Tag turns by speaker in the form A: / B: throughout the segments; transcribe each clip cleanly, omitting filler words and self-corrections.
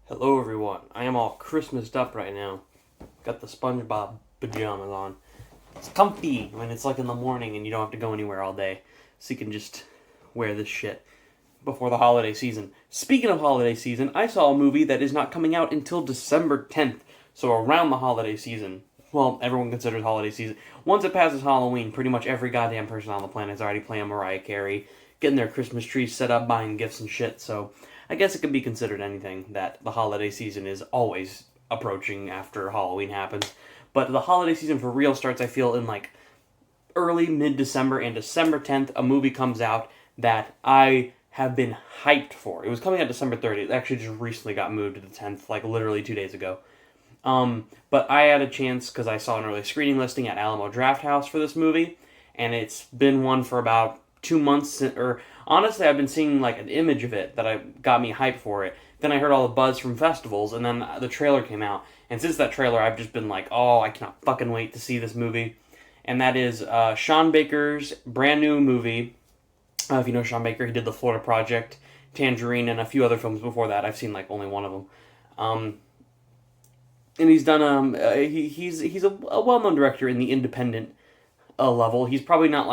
A: Hello everyone, I am all Christmased up right now. Got the SpongeBob pajamas on. It's comfy when it's like in the morning and you don't have to go anywhere all day. So you can just wear this shit before the holiday season. Speaking of holiday season, I saw a movie that is not coming out until December 10th. So around the holiday season. Well, everyone considers holiday season. Once it passes Halloween, pretty much every goddamn person on the planet is already playing Mariah Carey, getting their Christmas trees set up, buying gifts and shit. So I guess it could be considered anything that the holiday season is always approaching after Halloween happens. But the holiday season for real starts, I feel, in like early mid December, and December 10th, a movie comes out that I have been hyped for. It was coming out December 30th. It actually just recently got moved to the 10th, like literally 2 days ago. But I had a chance because I saw an early screening listing at Alamo Drafthouse for this movie, and it's been one for about 2 months. Or honestly, I've been seeing like an image of it that got me hyped for it. Then I heard all the buzz from festivals, and then the trailer came out. And since that trailer, I've just been like, oh, I cannot fucking wait to see this movie. And that is Sean Baker's brand new movie. If you know Sean Baker, he did The Florida Project, Tangerine, and a few other films before that. I've seen like only one of them. And he's done he's a well known director in the independent level. He's probably not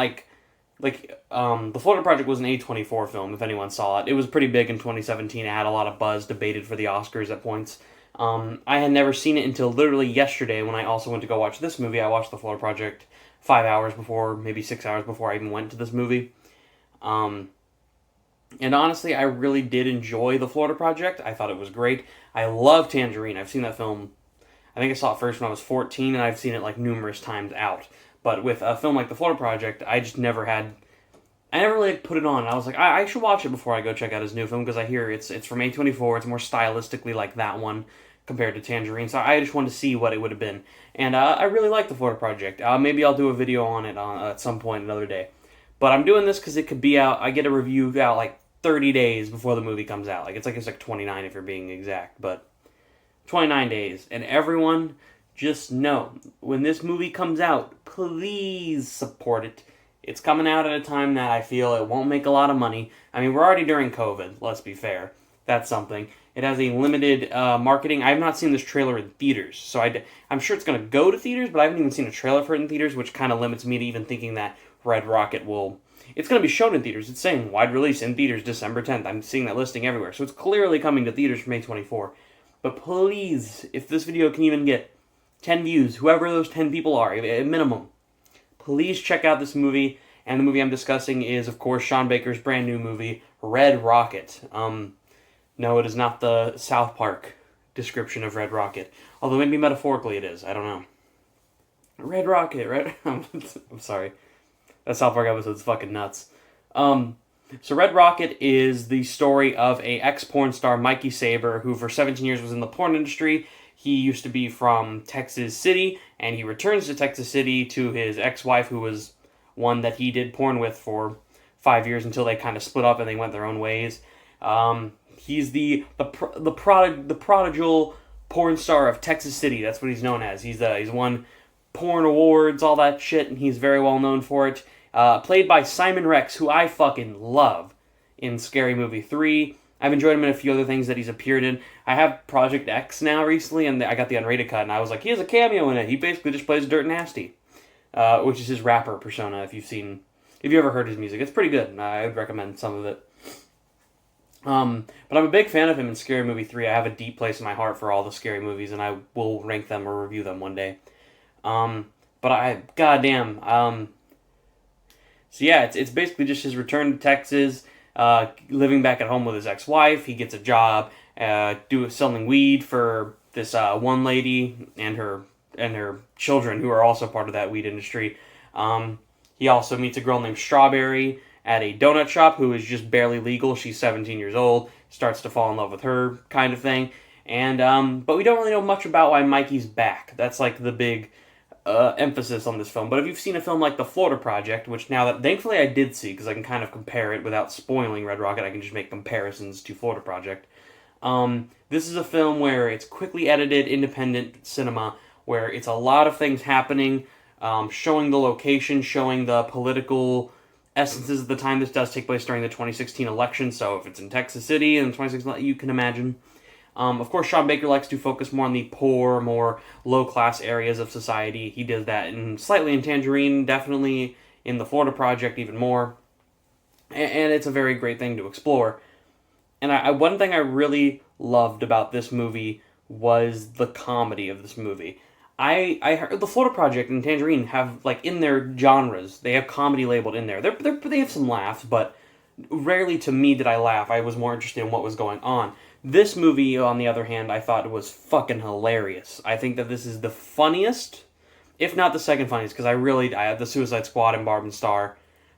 A: the Florida Project was an A24 film. If anyone saw it, it was pretty big in 2017. It had a lot of buzz, debated for the Oscars at points. I had never seen it until literally yesterday when I also went to go watch this movie. I watched The Florida Project 5 hours before, maybe 6 hours before I even went to this movie. And honestly, I really did enjoy The Florida Project. I thought it was great. I love Tangerine. I've seen that film. I think I saw it first when I was 14, and I've seen it like numerous times out. But with a film like The Florida Project, I never really put it on. I was like, I should watch it before I go check out his new film because I hear it's from A24. It's more stylistically like that one compared to Tangerine. So I just wanted to see what it would have been. And I really like The Florida Project. Maybe I'll do a video on it at some point another day. But I'm doing this because it could be out. I get a review out like 30 days before the movie comes out. It's like 29 if you're being exact. But 29 days. And everyone, just know, when this movie comes out, please support it. It's coming out at a time that I feel it won't make a lot of money. I mean, we're already during COVID, let's be fair. That's something. It has a limited marketing. I have not seen this trailer in theaters, so I'm sure it's going to go to theaters, but I haven't even seen a trailer for it in theaters, which kind of limits me to even thinking that Red Rocket will... It's going to be shown in theaters. It's saying wide release in theaters December 10th. I'm seeing that listing everywhere, so it's clearly coming to theaters from May 24. But please, if this video can even get 10 views, whoever those 10 people are, at minimum, please check out this movie. And the movie I'm discussing is, of course, Sean Baker's brand new movie, Red Rocket. No, it is not the South Park description of Red Rocket. Although maybe metaphorically it is. I don't know. Red Rocket, right? I'm sorry. That South Park episode's fucking nuts. So Red Rocket is the story of a ex-porn star, Mikey Saber, who for 17 years was in the porn industry. He used to be from Texas City, and he returns to Texas City to his ex-wife, who was one that he did porn with for 5 years until they kind of split up and they went their own ways. He's the prodigal porn star of Texas City. That's what he's known as. He's won porn awards, all that shit, and he's very well known for it. Played by Simon Rex, who I fucking love in Scary Movie 3. I've enjoyed him in a few other things that he's appeared in. I have Project X now recently, and I got the unrated cut, and I was like, he has a cameo in it. He basically just plays Dirt Nasty, which is his rapper persona. If you ever heard his music, it's pretty good. I would recommend some of it. But I'm a big fan of him in Scary Movie 3. I have a deep place in my heart for all the Scary movies, and I will rank them or review them one day. So yeah, it's basically just his return to Texas, living back at home with his ex-wife. He gets a job selling weed for this one lady and her children, who are also part of that weed industry. He also meets a girl named Strawberry at a donut shop who is just barely legal. She's 17 years old, starts to fall in love with her, kind of thing. And but we don't really know much about why Mikey's back. That's like the big emphasis on this film. But if you've seen a film like The Florida Project, which now that thankfully I did see, because I can kind of compare it without spoiling Red Rocket, I can just make comparisons to Florida Project. This is a film where it's quickly edited, independent cinema, where it's a lot of things happening, showing the location, showing the political essences of the time. This does take place during the 2016 election, so if it's in Texas City in 2016, you can imagine. Of course, Sean Baker likes to focus more on the poor, more low-class areas of society. He does that slightly in Tangerine, definitely in the Florida Project even more. And it's a very great thing to explore. And one thing I really loved about this movie was the comedy of this movie. I heard the Florida Project and Tangerine have, like, in their genres, they have comedy labeled in there. They have some laughs, but rarely to me did I laugh. I was more interested in what was going on. This movie, on the other hand, I thought was fucking hilarious. I think that this is the funniest, if not the second funniest, because I had the Suicide Squad and Barb and Star.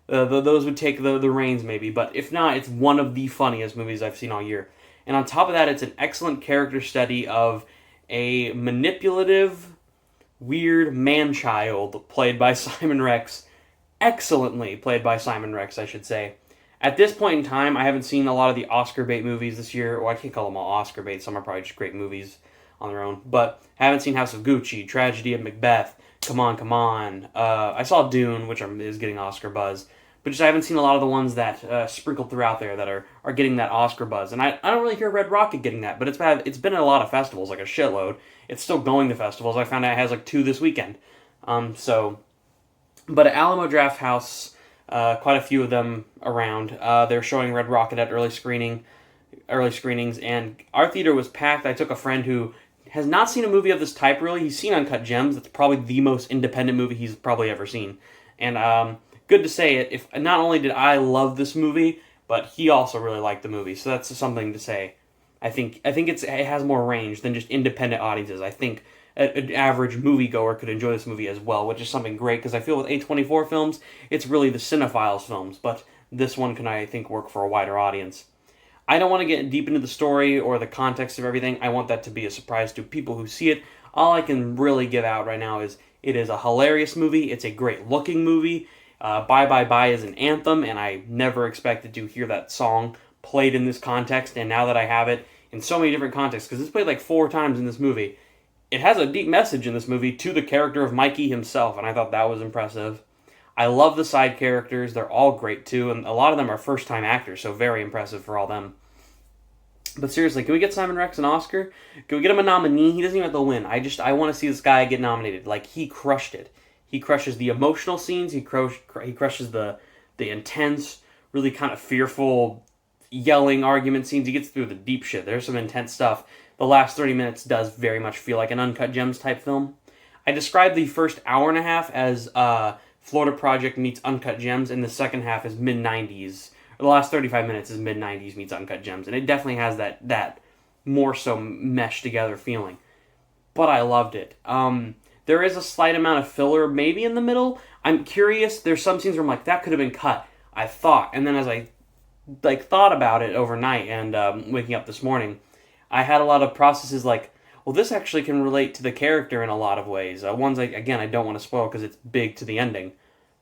A: Those would take the reins maybe, but if not, it's one of the funniest movies I've seen all year. And on top of that, it's an excellent character study of a manipulative, weird man-child played by Simon Rex. Excellently played by Simon Rex, I should say. At this point in time, I haven't seen a lot of the Oscar bait movies this year. Well, I can't call them all Oscar bait. Some are probably just great movies on their own. But I haven't seen House of Gucci, Tragedy of Macbeth, Come On, Come On. I saw Dune, which is getting Oscar buzz. But just I haven't seen a lot of the ones that sprinkled throughout there that are getting that Oscar buzz. And I don't really hear Red Rocket getting that, but it's been at a lot of festivals, like a shitload. It's still going to festivals. I found out it has like 2 this weekend. But at Alamo Drafthouse, quite a few of them around. They're showing Red Rocket at early screenings, and our theater was packed. I took a friend who has not seen a movie of this type, really. He's seen Uncut Gems. That's probably the most independent movie he's probably ever seen. And good to say it, if not only did I love this movie, but he also really liked the movie. So that's something to say. I think it has more range than just independent audiences. I think an average moviegoer could enjoy this movie as well, which is something great, because I feel with A24 films, it's really the cinephiles films, but this one can, I think, work for a wider audience. I don't want to get deep into the story or the context of everything. I want that to be a surprise to people who see it. All I can really give out right now is it is a hilarious movie. It's a great-looking movie. Bye Bye Bye is an anthem, and I never expected to hear that song played in this context, and now that I have it in so many different contexts, because it's played like 4 times in this movie, it has a deep message in this movie to the character of Mikey himself, and I thought that was impressive. I love the side characters. They're all great, too, and a lot of them are first-time actors, so very impressive for all them. But seriously, can we get Simon Rex an Oscar? Can we get him a nominee? He doesn't even have to win. I want to see this guy get nominated. Like, he crushed it. He crushes the emotional scenes. He crushes the intense, really kind of fearful, yelling argument scenes. He gets through the deep shit. There's some intense stuff. The last 30 minutes does very much feel like an Uncut Gems type film. I described the first hour and a half as Florida Project meets Uncut Gems, and the second half is mid-90s. The last 35 minutes is mid-90s meets Uncut Gems, and it definitely has that more so meshed together feeling. But I loved it. There is a slight amount of filler maybe in the middle. I'm curious. There's some scenes where I'm like, that could have been cut. I thought. And then as I thought about it overnight and waking up this morning, I had a lot of processes like, well, this actually can relate to the character in a lot of ways. Ones, again, I don't want to spoil because it's big to the ending,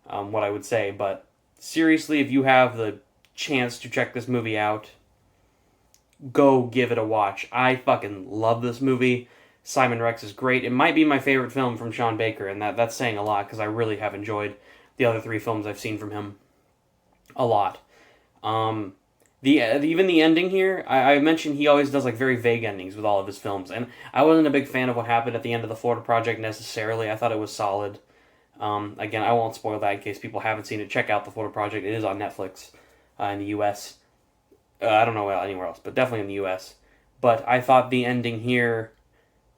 A: what I would say. But seriously, if you have the chance to check this movie out, go give it a watch. I fucking love this movie. Simon Rex is great. It might be my favorite film from Sean Baker, and that's saying a lot because I really have enjoyed the other 3 films I've seen from him a lot. Even the ending here, I mentioned he always does like very vague endings with all of his films, and I wasn't a big fan of what happened at the end of the Florida Project necessarily. I thought it was solid. Again, I won't spoil that in case people haven't seen it. Check out the Florida Project. It is on Netflix in the U.S. I don't know anywhere else, but definitely in the U.S. But I thought the ending here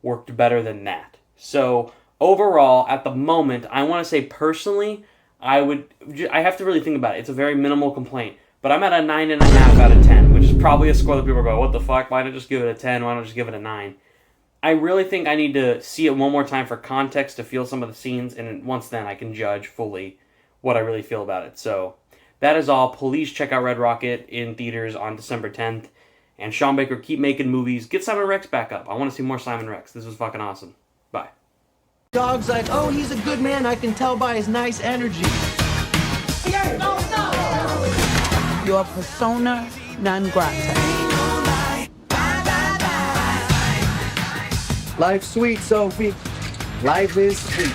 A: worked better than that. So overall, at the moment, I want to say personally, I have to really think about it. It's a very minimal complaint, but I'm at a 9.5 out of 10, which is probably a score that people go, what the fuck? Why not just give it a 10? Why not just give it a 9? I really think I need to see it one more time for context to feel some of the scenes, and once then I can judge fully what I really feel about it. So that is all. Please check out Red Rocket in theaters on December 10th. And Sean Baker, keep making movies. Get Simon Rex back up. I want to see more Simon Rex. This was fucking awesome. Bye.
B: Dog's like, oh, he's a good man. I can tell by his nice energy.
C: Your persona non grata.
B: Life's sweet, Sophie. Life is sweet.